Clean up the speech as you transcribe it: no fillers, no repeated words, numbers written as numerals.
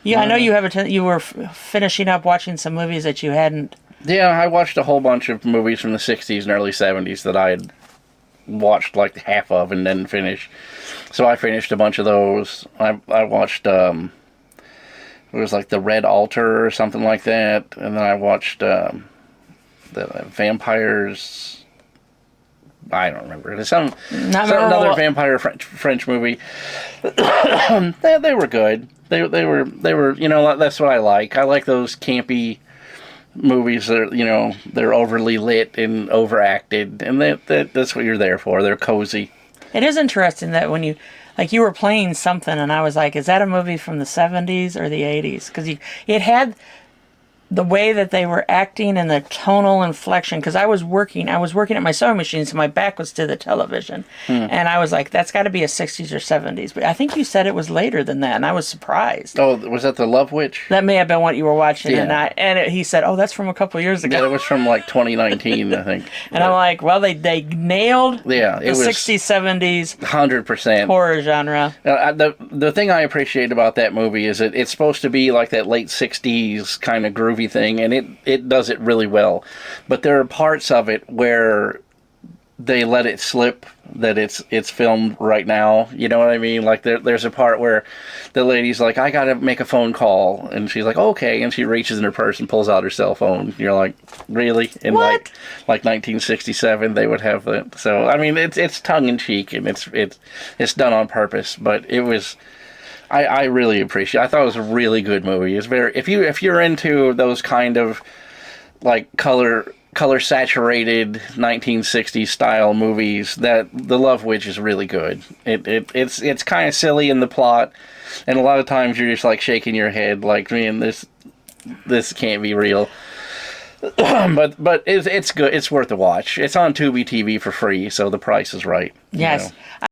Yeah, I know you have you were finishing up watching some movies that you hadn't. Yeah, I watched a whole bunch of movies from the 60s and early 70s that I had watched like half of and didn't finish. So I finished a bunch of those. I watched, it was like The Red Altar or something like that. And then I watched the Vampires. I don't remember. It's another vampire French movie. They were good. They were, you know, that's what I like. I like those campy movies that are, you know, they're overly lit and overacted, and that's what you're there for. They're cozy. It is interesting that when you were playing something, and I was like, is that a movie from the 70s or the 80s? Because it had the way that they were acting and the tonal inflection, because I was working at my sewing machine, so my back was to the television. And I was like, that's got to be a 60s or 70s. But I think you said it was later than that, and I was surprised. Oh, was that The Love Witch? That may have been what you were watching. Yeah. And he said, oh, that's from a couple years ago. Yeah, it was from like 2019, I think. And I'm like, well, they nailed the 60s, 70s 100% horror genre. The thing I appreciate about that movie is that it's supposed to be like that late 60s kind of groovy thing, and it does it really well. But there are parts of it where they let it slip that it's filmed right now. You know what I mean? Like there's a part where the lady's like, I gotta make a phone call, and she's like, okay, and she reaches in her purse and pulls out her cell phone. You're like, really? In what? like 1967 they would have that. So I mean, it's tongue in cheek, and it's done on purpose, but it was. I really appreciate it. I thought it was a really good movie. It's very, if you're into those kind of like color saturated 1960s style movies, that The Love Witch is really good. It's kind of silly in the plot, and a lot of times you're just like shaking your head like, man, this can't be real. but it's good. It's worth a watch. It's on Tubi TV for free, so the price is right. Yes. You know.